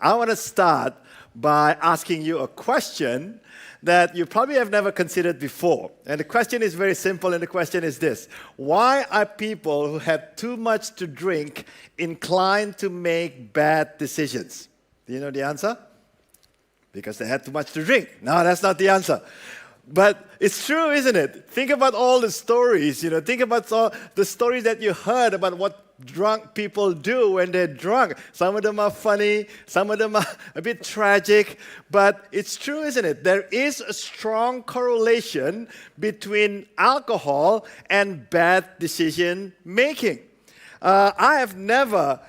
I want to start by asking you a question that you probably have never considered before. And the question is very simple, and the question is this: why are people who have too much to drink inclined to make bad decisions? Do you know the answer? Because they had too much to drink. No, that's not the answer. But it's true, isn't it? Think about all the stories, think about all the stories that you heard about what drunk people do when they're drunk. Some of them are funny, some of them are a bit tragic, but it's true, isn't it? There is a strong correlation between alcohol and bad decision making. I have never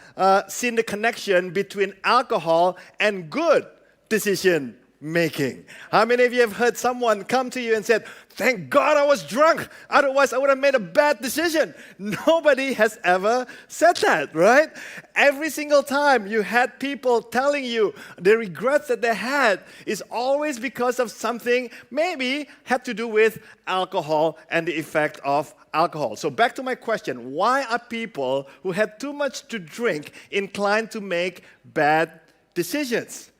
seen the connection between alcohol and good decision making. How many of you have heard someone come to you and said, "Thank God I was drunk, otherwise I would have made a bad decision"? Nobody has ever said that, right? Every single time you had people telling you the regrets that they had is always because of something maybe had to do with alcohol and the effect of alcohol. So back to my question: why are people who had too much to drink inclined to make bad decisions?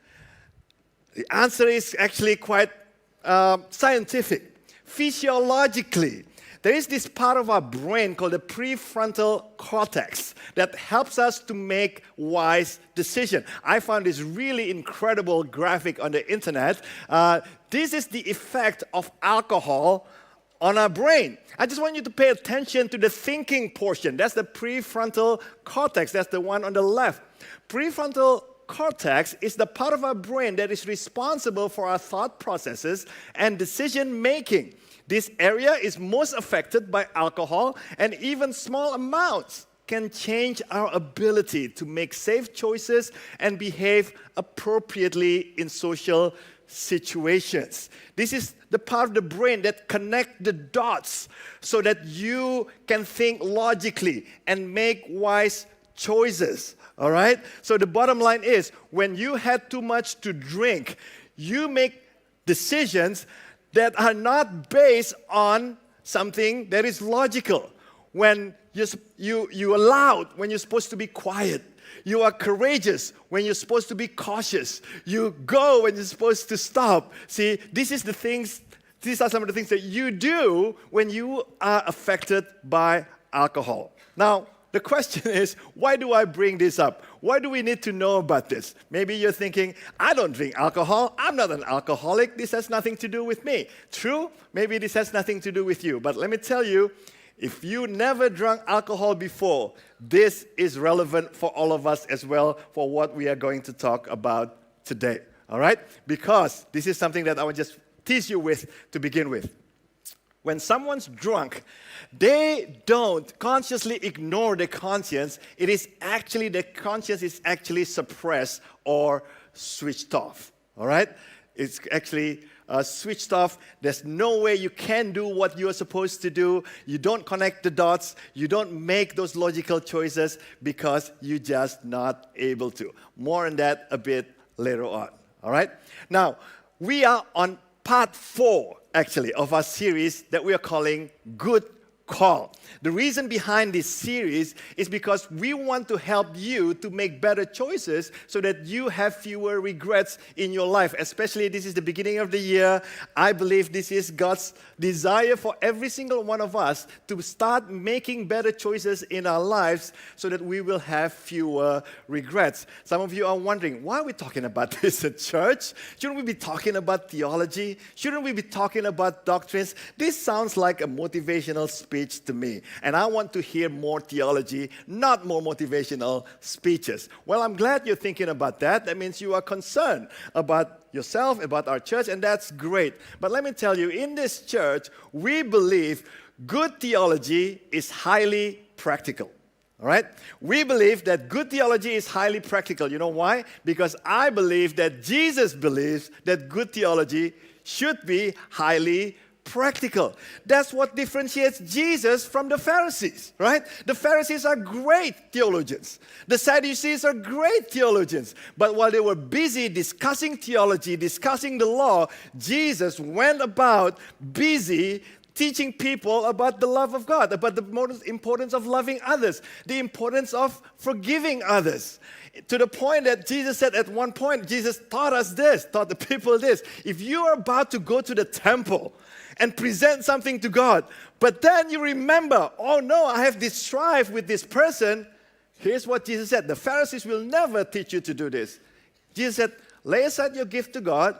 The answer is actually quite scientific. Physiologically, there is this part of our brain called the prefrontal cortex that helps us to make wise decisions. I found this really incredible graphic on the internet. This is the effect of alcohol on our brain. I just want you to pay attention to the thinking portion. That's the prefrontal cortex. That's the one on the left. Prefrontal cortex is the part of our brain that is responsible for our thought processes and decision making. This area is most affected by alcohol, and even small amounts can change our ability to make safe choices and behave appropriately in social situations. This is the part of the brain that connects the dots so that you can think logically and make wise choices. All right? So the bottom line is, when you had too much to drink, you make decisions that are not based on something that is logical. When you are loud when you're supposed to be quiet. You are courageous when you're supposed to be cautious. You go when you're supposed to stop. See, these are some of the things that you do when you are affected by alcohol. Now, the question is, why do I bring this up? Why do we need to know about this? Maybe you're thinking, I don't drink alcohol. I'm not an alcoholic. This has nothing to do with me. True, maybe this has nothing to do with you. But let me tell you, if you never drank alcohol before, this is relevant for all of us as well for what we are going to talk about today. All right? Because this is something that I will just tease you with to begin with. When someone's drunk, they don't consciously ignore their conscience. It is actually, the conscience is actually suppressed or switched off. All right? It's actually switched off. There's no way you can do what you're supposed to do. You don't connect the dots. You don't make those logical choices because you're just not able to. More on that a bit later on. All right? Now, we are on part 4, actually, of our series that we are calling Good Call. The reason behind this series is because we want to help you to make better choices so that you have fewer regrets in your life. Especially, this is the beginning of the year. I believe this is God's desire for every single one of us to start making better choices in our lives so that we will have fewer regrets. Some of you are wondering, why are we talking about this at church? Shouldn't we be talking about theology? Shouldn't we be talking about doctrines? This sounds like a motivational speech to me. And I want to hear more theology, not more motivational speeches. Well, I'm glad you're thinking about that. That means you are concerned about yourself, about our church, and that's great. But let me tell you, in this church, we believe good theology is highly practical. All right? We believe that good theology is highly practical. You know why? Because I believe that Jesus believes that good theology should be highly practical. That's what differentiates Jesus from the Pharisees, right? The Pharisees are great theologians. The Sadducees are great theologians. But while they were busy discussing theology, discussing the law, Jesus went about busy teaching people about the love of God, about the importance of loving others, the importance of forgiving others. To the point that Jesus said at one point, Jesus taught us this, taught the people this. If you are about to go to the temple and present something to God, but then you remember, oh no, I have this strife with this person, here's what Jesus said. The Pharisees will never teach you to do this. Jesus said, lay aside your gift to God,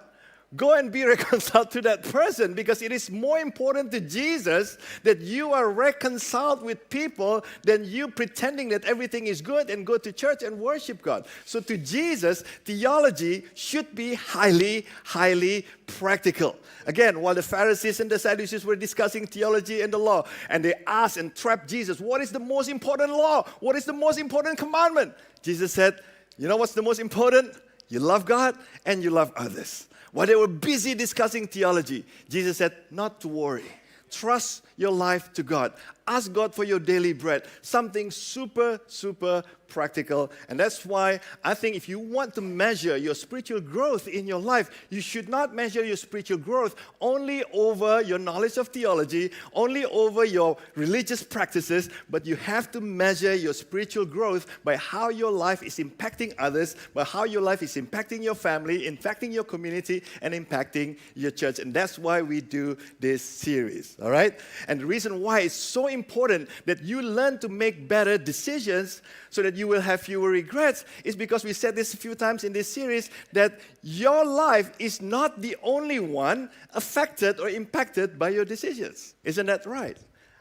go and be reconciled to that person, because it is more important to Jesus that you are reconciled with people than you pretending that everything is good and go to church and worship God. So to Jesus, theology should be highly, highly practical. Again, while the Pharisees and the Sadducees were discussing theology and the law, and they asked and trapped Jesus, what is the most important law? What is the most important commandment? Jesus said, you know what's the most important? You love God and you love others. While they were busy discussing theology, Jesus said, not to worry. Trust your life to God. Ask God for your daily bread. Something super, super practical. And that's why I think if you want to measure your spiritual growth in your life, you should not measure your spiritual growth only over your knowledge of theology, only over your religious practices, but you have to measure your spiritual growth by how your life is impacting others, by how your life is impacting your family, impacting your community, and impacting your church. And that's why we do this series, all right? And the reason why it's so important that you learn to make better decisions so that you will have fewer regrets is because we said this a few times in this series, that your life is not the only one affected or impacted by your decisions. Isn't that right?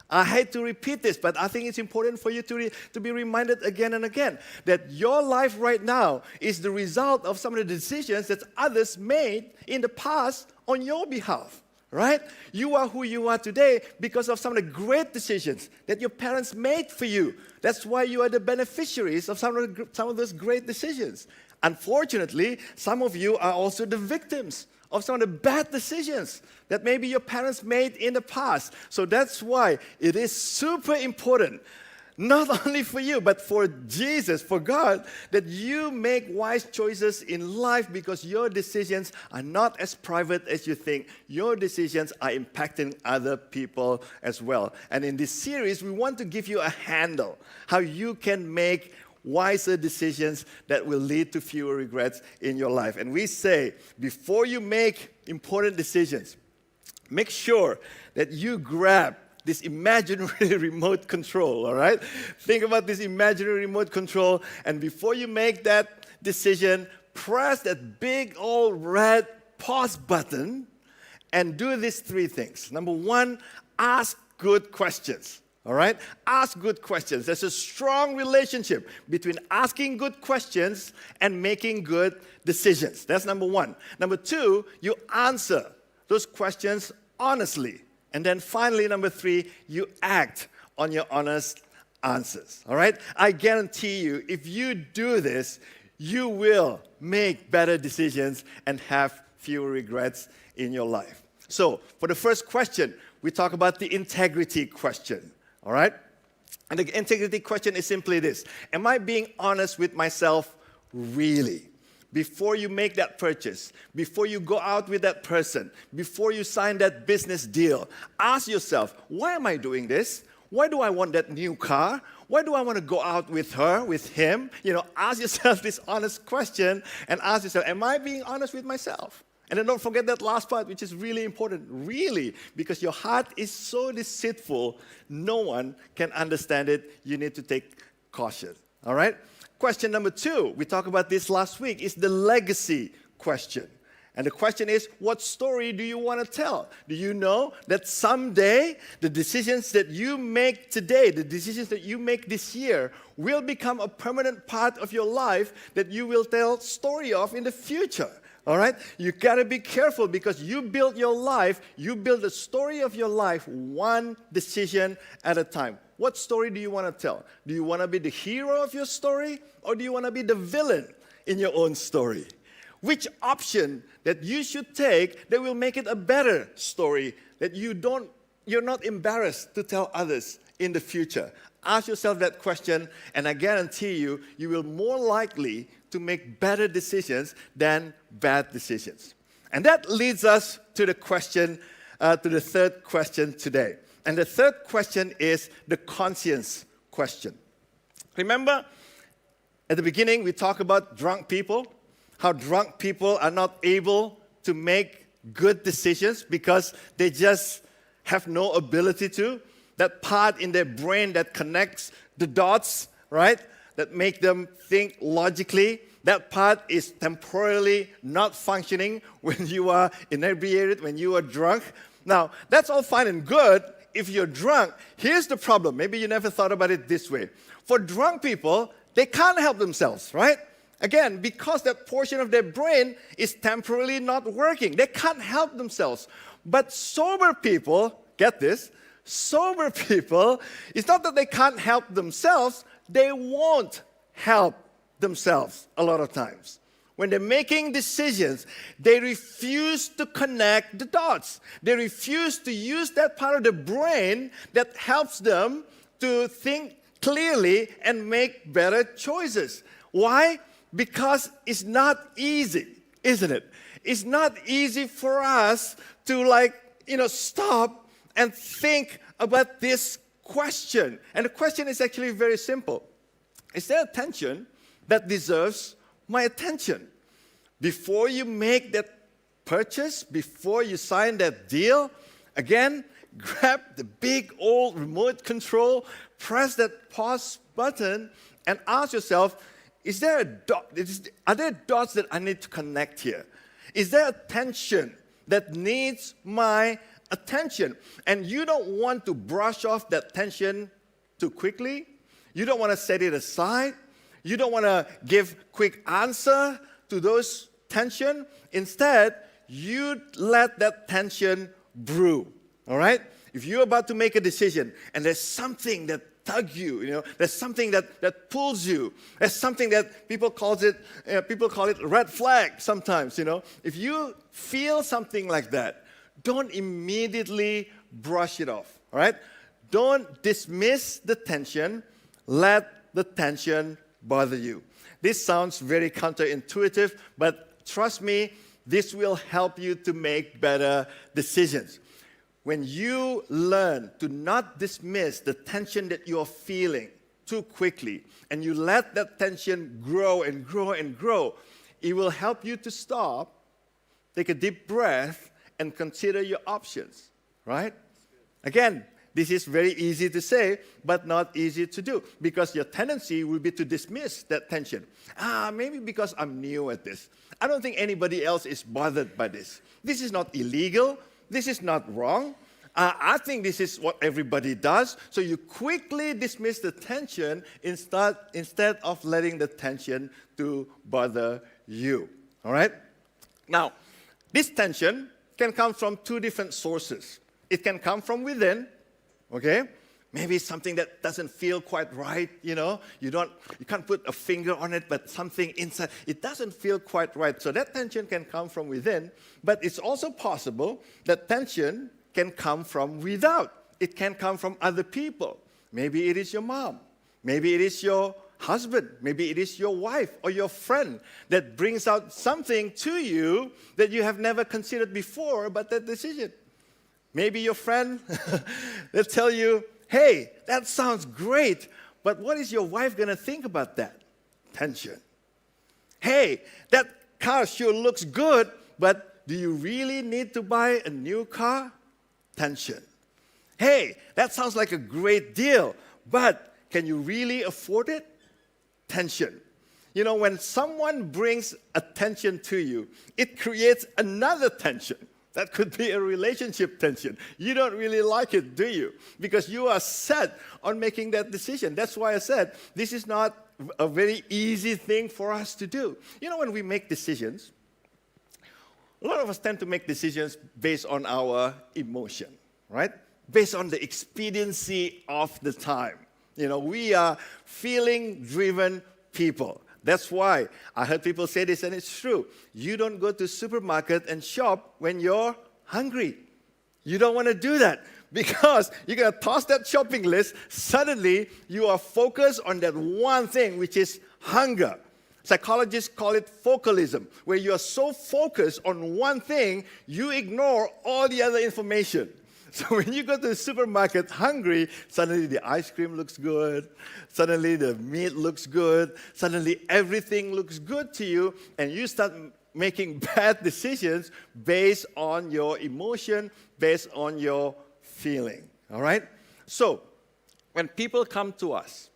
I hate to repeat this, but I think it's important for you to be reminded again and again that your life right now is the result of some of the decisions that others made in the past on your behalf. Right? You are who you are today because of some of the great decisions that your parents made for you. That's why you are the beneficiaries of some of those great decisions. Unfortunately, some of you are also the victims of some of the bad decisions that maybe your parents made in the past. So that's why it is super important, not only for you, but for Jesus, for God, that you make wise choices in life, because your decisions are not as private as you think. Your decisions are impacting other people as well. And in this series, we want to give you a handle how you can make wiser decisions that will lead to fewer regrets in your life. And we say, before you make important decisions, make sure that you grab this imaginary remote control, all right? Think about this imaginary remote control, and before you make that decision, press that big old red pause button and do these three things. Number one, ask good questions, all right? Ask good questions. There's a strong relationship between asking good questions and making good decisions. That's number one. Number two, you answer those questions honestly. And then finally, number three, you act on your honest answers, all right? I guarantee you, if you do this, you will make better decisions and have fewer regrets in your life. So, for the first question, we talk about the integrity question, all right? And the integrity question is simply this: am I being honest with myself really? Before you make that purchase, before you go out with that person, before you sign that business deal, ask yourself, why am I doing this? Why do I want that new car? Why do I want to go out with her, with him? Ask yourself this honest question and ask yourself, am I being honest with myself? And then don't forget that last part, which is really important, really, because your heart is so deceitful, no one can understand it. You need to take caution, all right? Question number two, we talked about this last week, is the legacy question. And the question is, what story do you want to tell? Do you know that someday the decisions that you make today, the decisions that you make this year, will become a permanent part of your life that you will tell story of in the future? All right? You got to be careful, because you build your life, you build the story of your life one decision at a time. What story do you want to tell? Do you want to be the hero of your story, or do you want to be the villain in your own story? Which option that you should take that will make it a better story that you're not embarrassed to tell others in the future? Ask yourself that question, and I guarantee you, you will more likely to make better decisions than bad decisions. And that leads us to the question to the third question today. And the third question is the conscience question. Remember, at the beginning, we talked about drunk people, how drunk people are not able to make good decisions because they just have no ability to. That part in their brain that connects the dots, right, that make them think logically, that part is temporarily not functioning when you are inebriated, when you are drunk. Now, that's all fine and good if you're drunk. Here's the problem. Maybe you never thought about it this way. For drunk people, they can't help themselves, right? Again, because that portion of their brain is temporarily not working. They can't help themselves. But sober people, get this, sober people, it's not that they can't help themselves, they won't help themselves a lot of times. When they're making decisions, they refuse to connect the dots. They refuse to use that part of the brain that helps them to think clearly and make better choices. Why? Because it's not easy, isn't it? It's not easy for us to stop and think about this question. And the question is actually very simple. Is there a tension that deserves my attention? Before you make that purchase, before you sign that deal, again, grab the big old remote control, press that pause button, and ask yourself, are there dots that I need to connect here? Is there a tension that needs my attention? And you don't want to brush off that tension too quickly. You don't want to set it aside. You don't want to give quick answer to those tension. Instead, you let that tension brew, all right? If you're about to make a decision and there's something that tugs you, there's something that pulls you, there's something that people call it red flag sometimes, If you feel something like that, don't immediately brush it off, all right? Don't dismiss the tension. Let the tension bother you. This sounds very counterintuitive, but trust me, this will help you to make better decisions. When you learn to not dismiss the tension that you're feeling too quickly, and you let that tension grow and grow and grow, it will help you to stop, take a deep breath, and consider your options, right? Again, this is very easy to say, but not easy to do, because your tendency will be to dismiss that tension. Maybe because I'm new at this. I don't think anybody else is bothered by this. This is not illegal. This is not wrong. I think this is what everybody does. So you quickly dismiss the tension instead of letting the tension to bother you. All right? Now, this tension can come from two different sources. It can come from within, okay? Maybe something that doesn't feel quite right, You can't put a finger on it, but something inside, it doesn't feel quite right. So that tension can come from within, but it's also possible that tension can come from without. It can come from other people. Maybe it is your mom. Maybe it is your husband. Maybe it is your wife or your friend that brings out something to you that you have never considered before about that decision. Maybe your friend will tell you, hey, that sounds great, but what is your wife going to think about that? Tension. Hey, that car sure looks good, but do you really need to buy a new car? Tension. Hey, that sounds like a great deal, but can you really afford it? Tension. When someone brings attention to you, it creates another tension. That could be a relationship tension. You don't really like it, do you? Because you are set on making that decision. That's why I said this is not a very easy thing for us to do. When we make decisions, a lot of us tend to make decisions based on our emotion, right? Based on the expediency of the time. We are feeling-driven people. That's why I heard people say this, and it's true. You don't go to supermarket and shop when you're hungry. You don't want to do that because you're going to toss that shopping list. Suddenly, you are focused on that one thing, which is hunger. Psychologists call it focalism, where you are so focused on one thing, you ignore all the other information. So when you go to the supermarket hungry, suddenly the ice cream looks good, suddenly the meat looks good, suddenly everything looks good to you, and you start making bad decisions based on your emotion, based on your feeling. All right? So when people come to us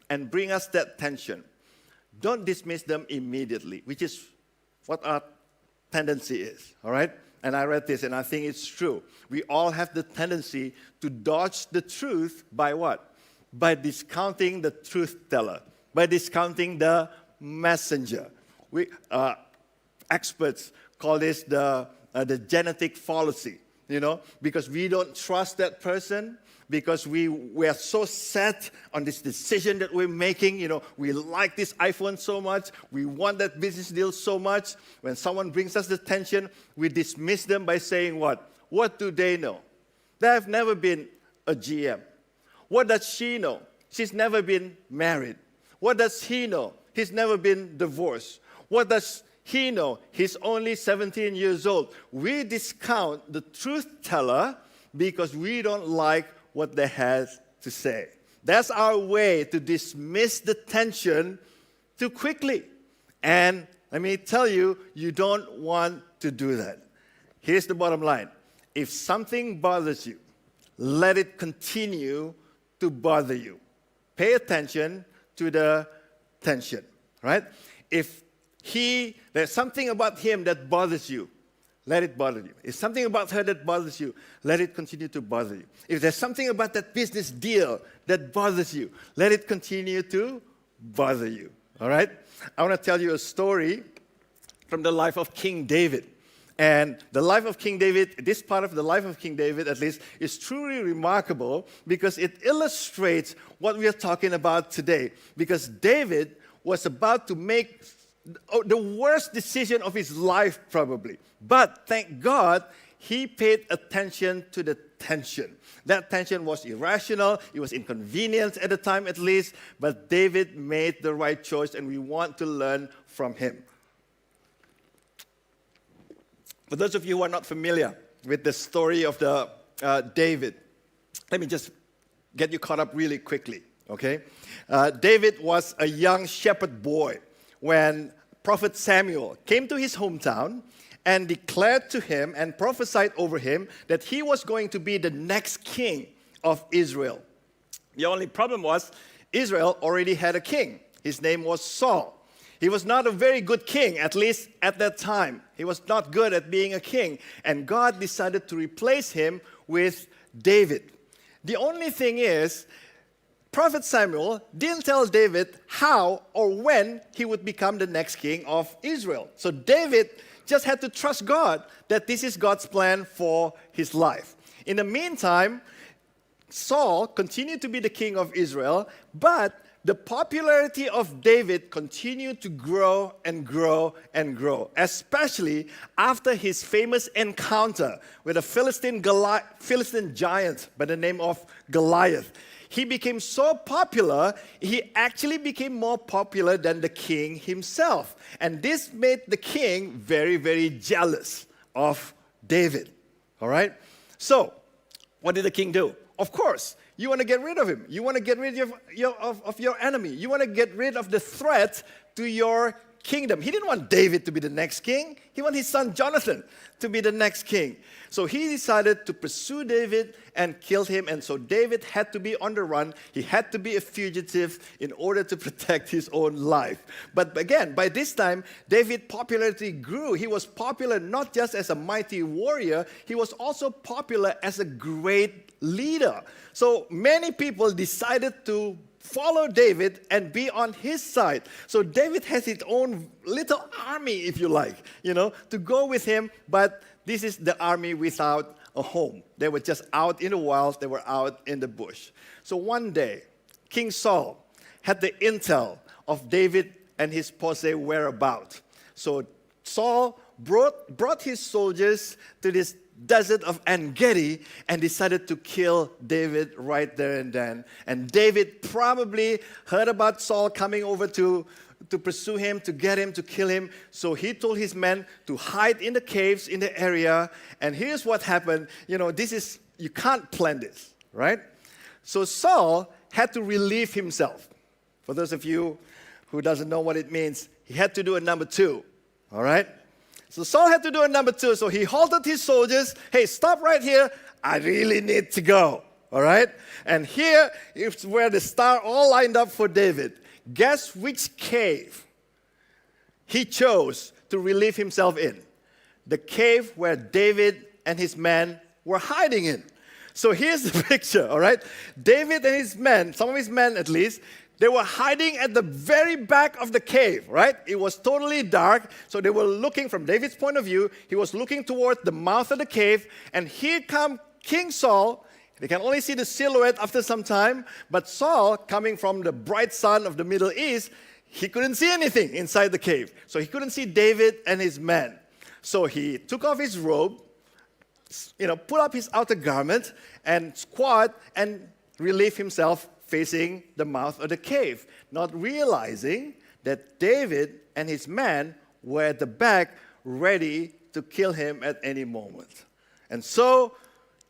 and bring us that tension, don't dismiss them immediately, which is what our tendency is, all right? And I read this, and I think it's true. We all have the tendency to dodge the truth by what? By discounting the truth teller, by discounting the messenger. Experts call this the genetic fallacy, because we don't trust that person, because we are so set on this decision that we're making. We like this iPhone so much. We want that business deal so much. When someone brings us the tension, we dismiss them by saying what? What do they know? They have never been a GM. What does she know? She's never been married. What does he know? He's never been divorced. What does he know? He's only 17 years old. We discount the truth teller because we don't like what they have to say. That's our way to dismiss the tension too quickly. And let me tell you, you don't want to do that. Here's the bottom line. If something bothers you, let it continue to bother you. Pay attention to the tension, right? If there's something about him that bothers you, let it bother you. If something about her that bothers you, let it continue to bother you. If there's something about that business deal that bothers you, let it continue to bother you. All right? I want to tell you a story from the life of King David. And the life of King David, this part of the life of King David at least, is truly remarkable because it illustrates what we are talking about today. Because David was about to make the worst decision of his life, probably. But thank God, he paid attention to the tension. That tension was irrational. It was inconvenient at the time, at least. But David made the right choice, and we want to learn from him. For those of you who are not familiar with the story of David, let me just get you caught up really quickly, okay? David was a young shepherd boy when Prophet Samuel came to his hometown and declared to him and prophesied over him that he was going to be the next king of Israel. The only problem was Israel already had a king. His name was Saul. He was not a very good king, at least at that time. He was not good at being a king. And God decided to replace him with David. The only thing is, Prophet Samuel didn't tell David how or when he would become the next king of Israel. So David just had to trust God that this is God's plan for his life. In the meantime, Saul continued to be the king of Israel, but the popularity of David continued to grow and grow and grow, especially after his famous encounter with a Philistine giant by the name of Goliath. He became so popular, he actually became more popular than the king himself. And this made the king very, very jealous of David. All right? So, what did the king do? Of course, you want to get rid of him. You want to get rid of your enemy. You want to get rid of the threat to your kingdom. He didn't want David to be the next king. He wanted his son Jonathan to be the next king. So he decided to pursue David and kill him. And so David had to be on the run. He had to be a fugitive in order to protect his own life. But again, by this time, David's popularity grew. He was popular not just as a mighty warrior, he was also popular as a great leader. So many people decided to follow David and be on his side. So David has his own little army, if you like, to go with him. But this is the army without a home. They were just out in the wild. They were out in the bush. So one day, King Saul had the intel of David and his posse whereabouts. So Saul brought his soldiers to this desert of En-Gedi and decided to kill David right there and then. And David probably heard about Saul coming over to pursue him, to get him, to kill him. So he told his men to hide in the caves in the area. And here's what happened. You can't plan this, right? So Saul had to relieve himself. For those of you who doesn't know what it means, he had to do a number 2, all right? So Saul had to do a number 2, so he halted his soldiers. Hey, stop right here. I really need to go, all right? And here is where the stars all lined up for David. Guess which cave he chose to relieve himself in? The cave where David and his men were hiding in. So here's the picture, all right? David and his men, some of his men at least, they were hiding at the very back of the cave, right? It was totally dark, so they were looking from David's point of view. He was looking toward the mouth of the cave, and here come King Saul. They can only see the silhouette after some time, but Saul, coming from the bright sun of the Middle East, he couldn't see anything inside the cave. So he couldn't see David and his men. So he took off his robe, put up his outer garment, and squat and relieve himself facing the mouth of the cave, not realizing that David and his men were at the back ready to kill him at any moment. And so,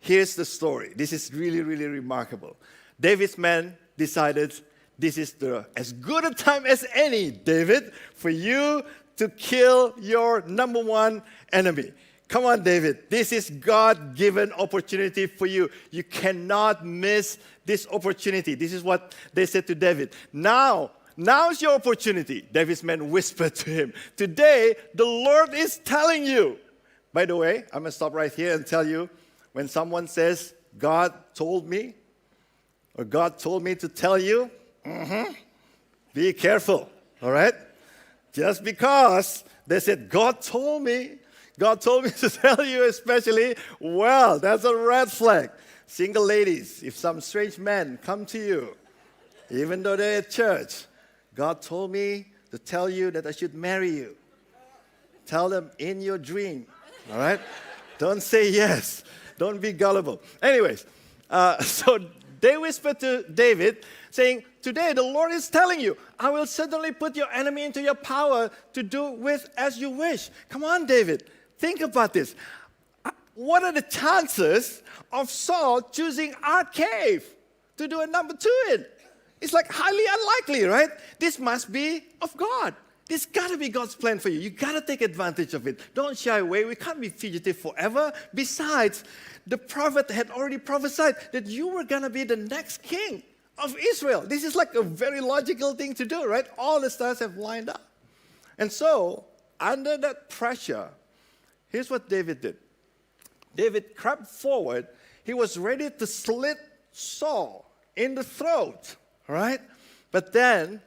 here's the story. This is really, really remarkable. David's men decided, this is as good a time as any, David, for you to kill your number 1 enemy. Come on, David. This is God-given opportunity for you. You cannot miss this opportunity. This is what they said to David. Now's your opportunity. David's men whispered to him. Today, the Lord is telling you. By the way, I'm going to stop right here and tell you, when someone says, God told me, or God told me to tell you, be careful, all right? Just because they said, God told me to tell you especially, well, that's a red flag. Single ladies, if some strange men come to you, even though they're at church, God told me to tell you that I should marry you. Tell them in your dream, all right? Don't say yes. Don't be gullible. Anyways, so they whispered to David, saying, today the Lord is telling you, I will certainly put your enemy into your power to do with as you wish. Come on, David. Think about this. What are the chances of Saul choosing our cave to do a number 2 in? It's like highly unlikely, right? This must be of God. This got to be God's plan for you. You got to take advantage of it. Don't shy away. We can't be fugitive forever. Besides, the prophet had already prophesied that you were going to be the next king of Israel. This is like a very logical thing to do, right? All the stars have lined up. And so, under that pressure, here's what David did. David crept forward. He was ready to slit Saul in the throat, right? But then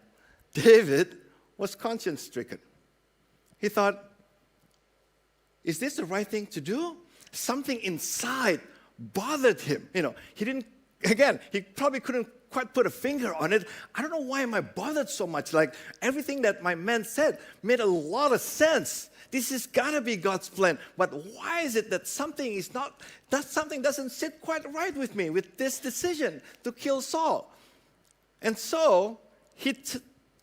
David was conscience-stricken. He thought, is this the right thing to do? Something inside bothered him. He probably couldn't quite put a finger on it. I don't know why am I bothered so much. Like everything that my man said made a lot of sense. This has got to be God's plan. But why is it that something doesn't sit quite right with me with this decision to kill Saul? And so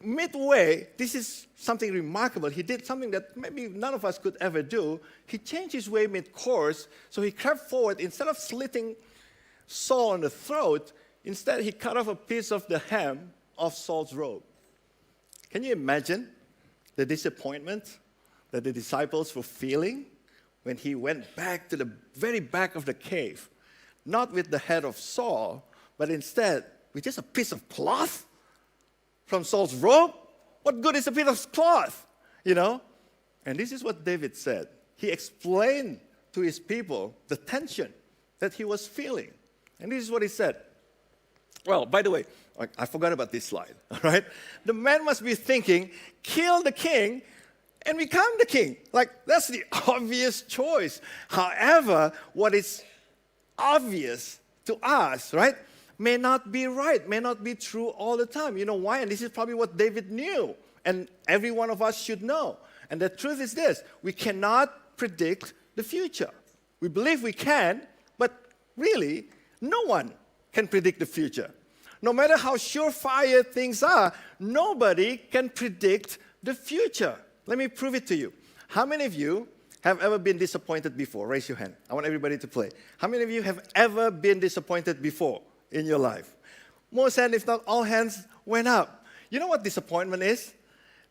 midway, this is something remarkable. He did something that maybe none of us could ever do. He changed his way mid-course, so he crept forward. Instead of slitting Saul on the throat, instead he cut off a piece of the hem of Saul's robe. Can you imagine the disappointment that the disciples were feeling when he went back to the very back of the cave, not with the head of Saul, but instead with just a piece of cloth from Saul's robe? What good is a piece of cloth? And this is what David said. He explained to his people the tension that he was feeling. And this is what he said. Well, by the way, I forgot about this slide, all right? The man must be thinking, kill the king and become the king. Like, that's the obvious choice. However, what is obvious to us, right, may not be right, may not be true all the time. You know why? And this is probably what David knew, and every one of us should know. And the truth is this: we cannot predict the future. We believe we can, but really, no one can predict the future. No matter how surefire things are, nobody can predict the future. Let me prove it to you. How many of you have ever been disappointed before? Raise your hand. I want everybody to play. How many of you have ever been disappointed before in your life? Most hands, if not all hands, went up. You know what disappointment is?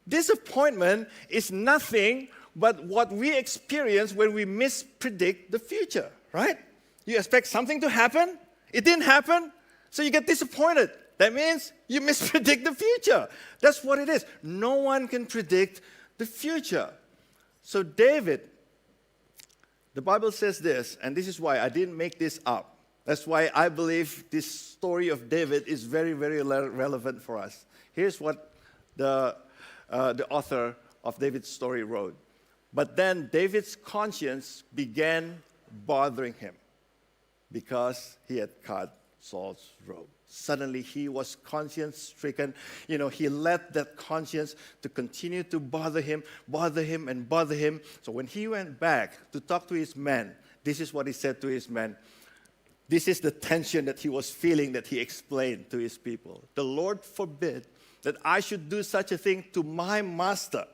Disappointment is nothing but what we experience when we mispredict the future, right? You expect something to happen, it didn't happen, so you get disappointed. That means you mispredict the future. That's what it is. No one can predict the future. So David, the Bible says this, and this is why I didn't make this up. That's why I believe this story of David is very, very relevant for us. Here's what the author of David's story wrote. But then David's conscience began bothering him because he had cut Saul's robe. Suddenly he was conscience-stricken. He let that conscience to continue to bother him. So when he went back to talk to his men, this is what he said to his men. This is the tension that he was feeling that he explained to his people. The Lord forbid that I should do such a thing to my master.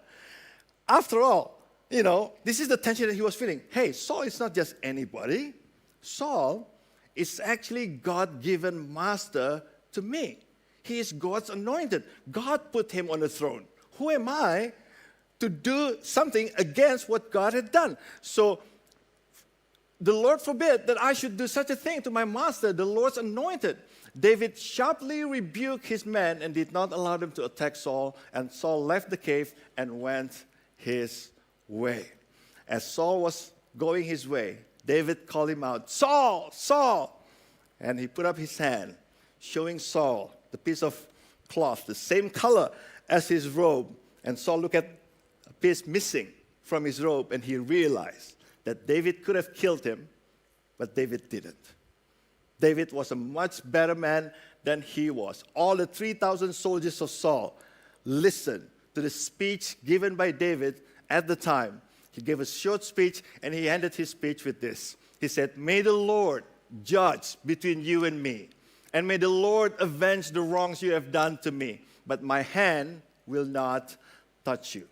After all, this is the tension that he was feeling. Hey, Saul is not just anybody. Saul is actually God-given master to me. He is God's anointed. God put him on the throne. Who am I to do something against what God had done? So the Lord forbid that I should do such a thing to my master, the Lord's anointed. David sharply rebuked his men and did not allow them to attack Saul, and Saul left the cave and went his way. As Saul was going his way, David called him out, Saul, Saul! And he put up his hand, showing Saul the piece of cloth, the same color as his robe. And Saul looked at a piece missing from his robe, and he realized that David could have killed him, but David didn't. David was a much better man than he was. All the 3,000 soldiers of Saul listened to the speech given by David at the time. He gave a short speech, and he ended his speech with this. He said, "May the Lord judge between you and me, and may the Lord avenge the wrongs you have done to me, but my hand will not touch you."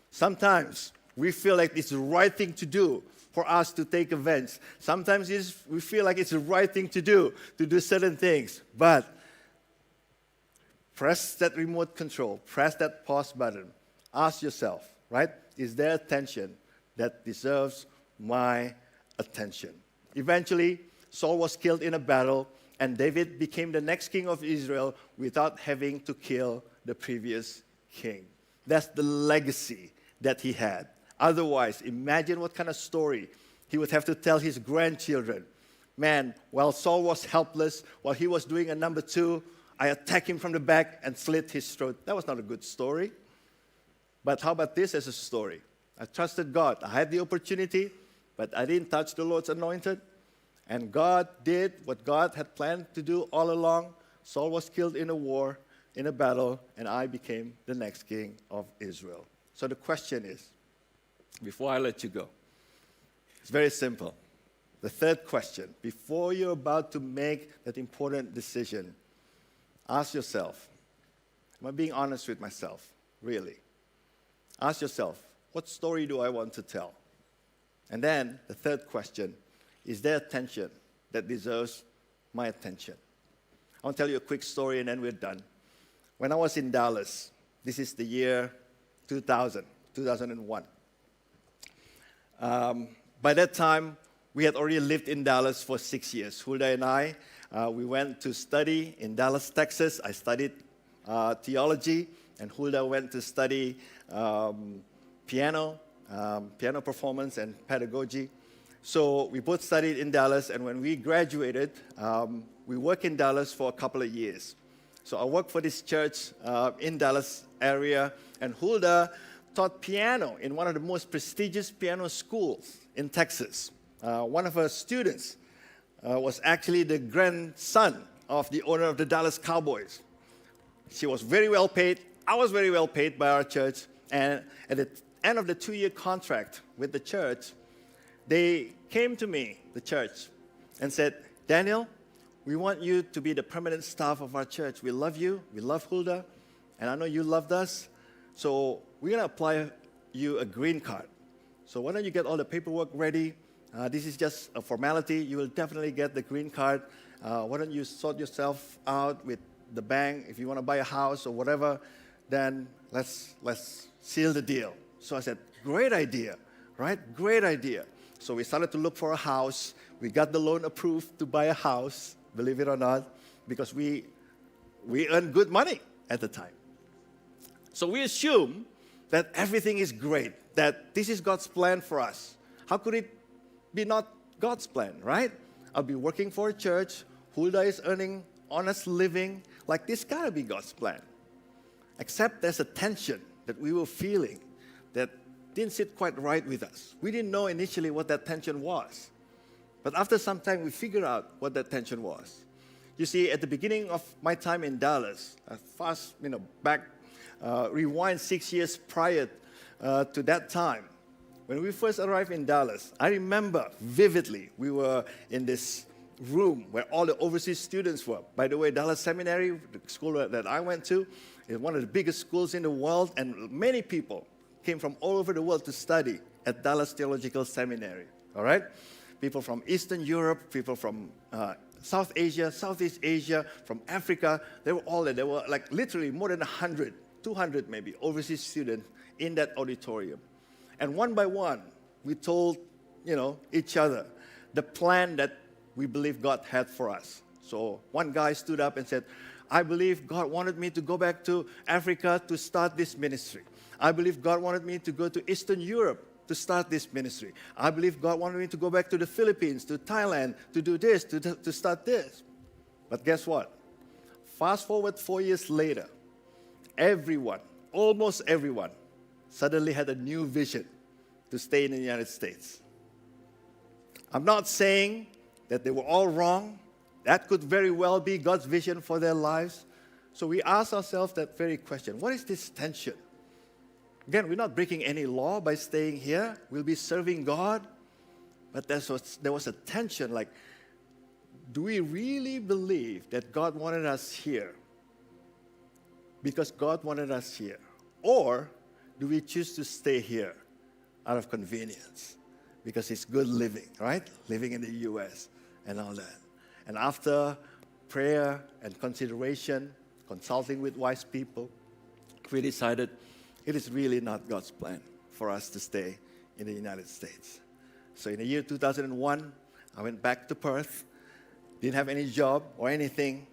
Sometimes we feel like it's the right thing to do for us to take revenge. Sometimes we feel like it's the right thing to do certain things. But press that remote control, press that pause button. Ask yourself, right? Is there attention that deserves my attention? Eventually, Saul was killed in a battle, and David became the next king of Israel without having to kill the previous king. That's the legacy that he had. Otherwise, imagine what kind of story he would have to tell his grandchildren. Man, while Saul was helpless, while he was doing a number 2, I attacked him from the back and slit his throat. That was not a good story. But how about this as a story? I trusted God. I had the opportunity, but I didn't touch the Lord's anointed. And God did what God had planned to do all along. Saul was killed in a war, in a battle, and I became the next king of Israel. So the question is, before I let you go, it's very simple. The third question, before you're about to make that important decision, ask yourself, am I being honest with myself? Really? Ask yourself, what story do I want to tell? And then the third question, is there attention that deserves my attention? I want to tell you a quick story and then we're done. When I was in Dallas, this is the year 2001. By that time, we had already lived in Dallas for 6 years. Hulda and I, we went to study in Dallas, Texas. I studied theology, and Hulda went to study piano performance and pedagogy. So we both studied in Dallas, and when we graduated, we worked in Dallas for a couple of years. So I worked for this church in Dallas area, and Hulda taught piano in one of the most prestigious piano schools in Texas. One of her students was actually the grandson of the owner of the Dallas Cowboys. She was very well paid. I was very well paid by our church. And end of the 2-year contract with the church, they came to me, the church, and said, Daniel, we want you to be the permanent staff of our church. We love you. We love Hulda. And I know you loved us. So we're going to apply you a green card. So why don't you get all the paperwork ready? This is just a formality. You will definitely get the green card. Why don't you sort yourself out with the bank? If you want to buy a house or whatever, then let's seal the deal. So I said, great idea, right? Great idea. So we started to look for a house. We got the loan approved to buy a house, believe it or not, because we earned good money at the time. So we assume that everything is great, that this is God's plan for us. How could it be not God's plan, right? I'll be working for a church. Hulda is earning honest living. Like, this gotta be God's plan. Except there's a tension that we were feeling that didn't sit quite right with us. We didn't know initially what that tension was. But after some time, we figured out what that tension was. You see, at the beginning of my time in Dallas, rewind 6 years prior to that time, when we first arrived in Dallas, I remember vividly, we were in this room where all the overseas students were. By the way, Dallas Seminary, the school that I went to, is one of the biggest schools in the world, and many people came from all over the world to study at Dallas Theological Seminary, all right? People from Eastern Europe, people from South Asia, Southeast Asia, from Africa, they were all there. There were like literally more than 100, 200 maybe, overseas students in that auditorium. And one by one, we told, each other the plan that we believe God had for us. So one guy stood up and said, I believe God wanted me to go back to Africa to start this ministry. I believe God wanted me to go to Eastern Europe to start this ministry. I believe God wanted me to go back to the Philippines, to Thailand, to do this, to start this. But guess what? Fast forward 4 years later, everyone, almost everyone, suddenly had a new vision to stay in the United States. I'm not saying that they were all wrong. That could very well be God's vision for their lives. So we ask ourselves that very question. What is this tension? Again, we're not breaking any law by staying here. We'll be serving God. But there was a tension like, do we really believe that God wanted us here because God wanted us here? Or do we choose to stay here out of convenience because it's good living, right? Living in the U.S. and all that. And after prayer and consideration, consulting with wise people, we decided it is really not God's plan for us to stay in the United States. So in the year 2001, I went back to Perth, didn't have any job or anything,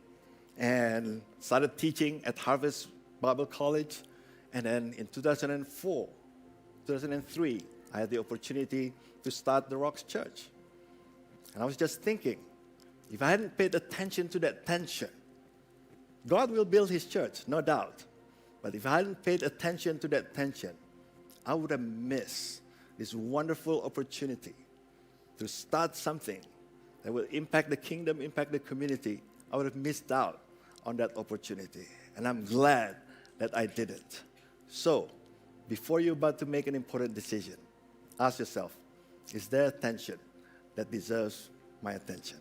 and started teaching at Harvest Bible College. And then in 2004, 2003, I had the opportunity to start the Rocks Church. And I was just thinking, if I hadn't paid attention to that tension, God will build His church, no doubt. But if I hadn't paid attention to that tension, I would have missed this wonderful opportunity to start something that will impact the kingdom, impact the community. I would have missed out on that opportunity. And I'm glad that I did it. So, before you're about to make an important decision, ask yourself, is there a tension that deserves my attention?